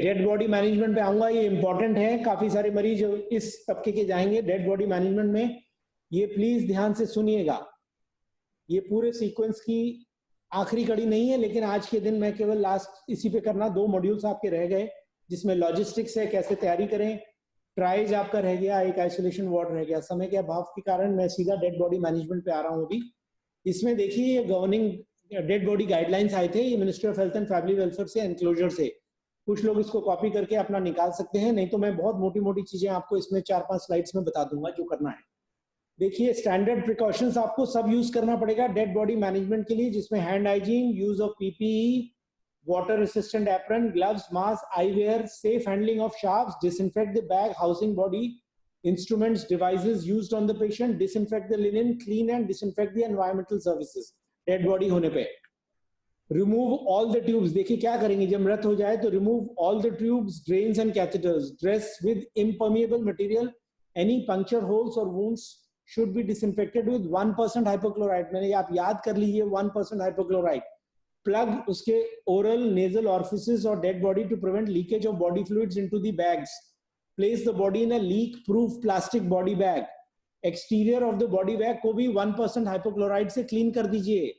Dead body management पे आऊंगा, ये इंपॉर्टेंट है। काफी सारे मरीज इस तबके के जाएंगे डेड बॉडी मैनेजमेंट में, ये प्लीज ध्यान से सुनिएगा। ये पूरे सीक्वेंस की आखिरी कड़ी नहीं है, लेकिन आज के दिन मैं केवल लास्ट इसी पे करना, 2 मॉड्यूल्स आपके रह गए जिसमें लॉजिस्टिक्स है, कैसे तैयारी करें, ट्राइज आपका रह गया, एक आइसोलेशन वार्ड रह गया। समय के अभाव के कारण मैं सीधा डेड बॉडी मैनेजमेंट पे आ रहा हूँ अभी। इसमें देखिए, ये गवर्निंग डेड बॉडी गाइडलाइंस आए थे, ये ministry of health and family welfare से, एनक्लोजर से। कुछ लोग इसको कॉपी करके अपना निकाल सकते हैं, नहीं तो मैं बहुत मोटी मोटी चीजें आपको इसमें 4-5 स्लाइड्स में बता दूंगा जो करना है। देखिए, स्टैंडर्ड प्रिकॉशंस आपको सब यूज करना पड़ेगा डेड बॉडी मैनेजमेंट के लिए, जिसमें hand hygiene, use of PPE, water resistant apron, gloves, mask, eyewear, safe handling of shafts, disinfect the bag housing body, instruments, devices used on the patient, disinfect the linen, clean and disinfect the environmental services dead body होने पे। remove all the tubes, देखिए क्या करेंगे जब मृत हो जाए तो remove all the tubes, drains and catheters, dress with impermeable material, any puncture holes or wounds should be disinfected with 1% hypochlorite। मैंने आप याद कर लीजिए 1% hypochlorite। plug उसके oral nasal orifices or dead body to prevent leakage of body fluids into the bags, place the body in a leak proof plastic body bag, exterior of the body bag को भी 1% hypochlorite से clean कर दीजिए।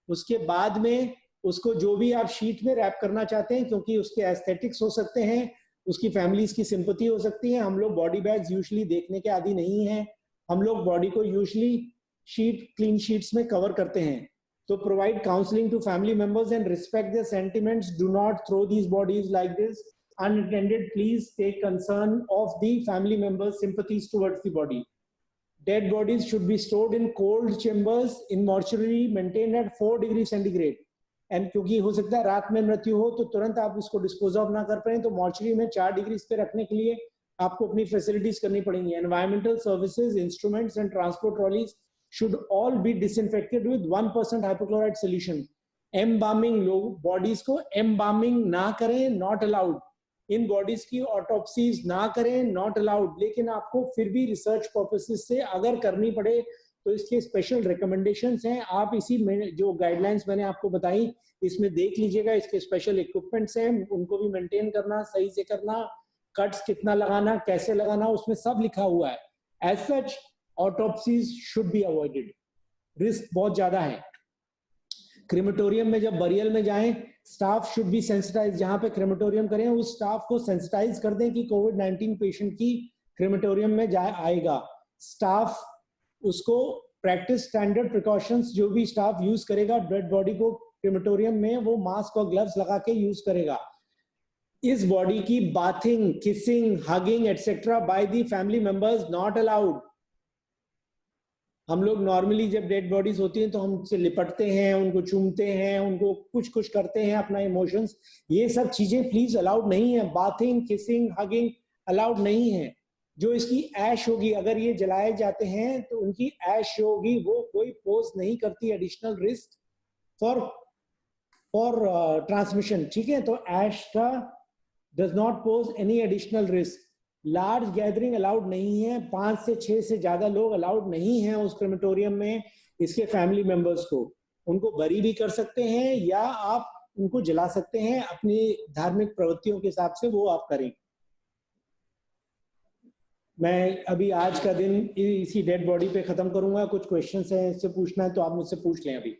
उसके बाद में उसको जो भी आप शीट में रैप करना चाहते हैं, क्योंकि उसके एस्थेटिक्स हो सकते हैं, उसकी फैमिलीज की सिंपैथी हो सकती है। हम लोग बॉडी बैग्स यूजुअली देखने के आदी नहीं है, हम लोग बॉडी को यूजुअली क्लीन शीट्स में कवर करते हैं। So provide counseling to family members and respect their sentiments. Do not throw these bodies like this unattended. Please take concern of the family members' sympathies towards the body. Dead bodies should be stored in cold chambers in mortuary maintained at 4 degrees centigrade. And क्योंकि हो सकता है रात में मृत्यु हो तो तुरंत आप इसको डिस्पोज ऑफ ना कर पाए, तो मॉर्चरी में 4 डिग्री पे रखने के लिए आपको अपनी फैसिलिटीज करनी पड़ेंगी। Environmental services, instruments and transport trolleys should all be disinfected with 1% hypochlorite solution. Embalming, लोग बॉडीज को embalming ना करें, not allowed। इन बॉडीज की ऑटोप्सीज ना करें, not allowed। लेकिन आपको फिर भी रिसर्च पर्पसेस से अगर करनी पड़े तो इसके स्पेशल रिकमेंडेशंस हैं। आप इसी में जो गाइडलाइंस मैंने आपको बताई इसमें देख लीजिएगा, इसके स्पेशल इक्विपमेंट्स हैं, उनको भी मेंटेन करना, सही से करना, कट्स कितना लगाना, कैसे लगाना, उसमें सब लिखा हुआ है। As such autopsies should be avoided, risk बहुत ज्यादा है। क्रेमेटोरियम में जब बरियल में जाएं, स्टाफ शुड बी सेंसिटाइज। जहां पे क्रेमेटोरियम करें उस स्टाफ को सेंसिटाइज कर दें कि कोविड-19 पेशेंट की क्रेमेटोरियम में आएगा। स्टाफ उसको प्रैक्टिस स्टैंडर्ड प्रिकॉशंस, जो भी स्टाफ यूज करेगा डेड बॉडी को क्रेमेटोरियम में, वो मास्क और ग्लव्स लगा के यूज करेगा। इस बॉडी की bathing, kissing, hugging etcetera by the family members not allowed. हम लोग नॉर्मली जब डेड बॉडीज होती हैं तो हम उनसे लिपटते हैं, उनको चूमते हैं, उनको कुछ करते हैं, अपना इमोशंस, ये सब चीजें प्लीज अलाउड नहीं है। बाथिंग, किसिंग, हगिंग अलाउड नहीं है। जो इसकी ऐश होगी, अगर ये जलाए जाते हैं तो उनकी ऐश होगी, वो कोई पोज नहीं करती, एडिशनल रिस्क फॉर ट्रांसमिशन। ठीक है, तो ऐश का does not pose any additional risk. Large gathering allowed नहीं है, 5 से 6 से ज्यादा लोग अलाउड नहीं है उस क्रेमेटोरियम में। इसके फैमिली मेंबर्स को उनको बरी भी कर सकते हैं या आप उनको जला सकते हैं, अपनी धार्मिक प्रवृत्तियों के हिसाब से वो आप करें। मैं अभी आज का दिन इसी डेड बॉडी पे खत्म करूंगा। कुछ क्वेश्चंस हैं, इससे पूछना है तो आप मुझसे पूछ लें अभी।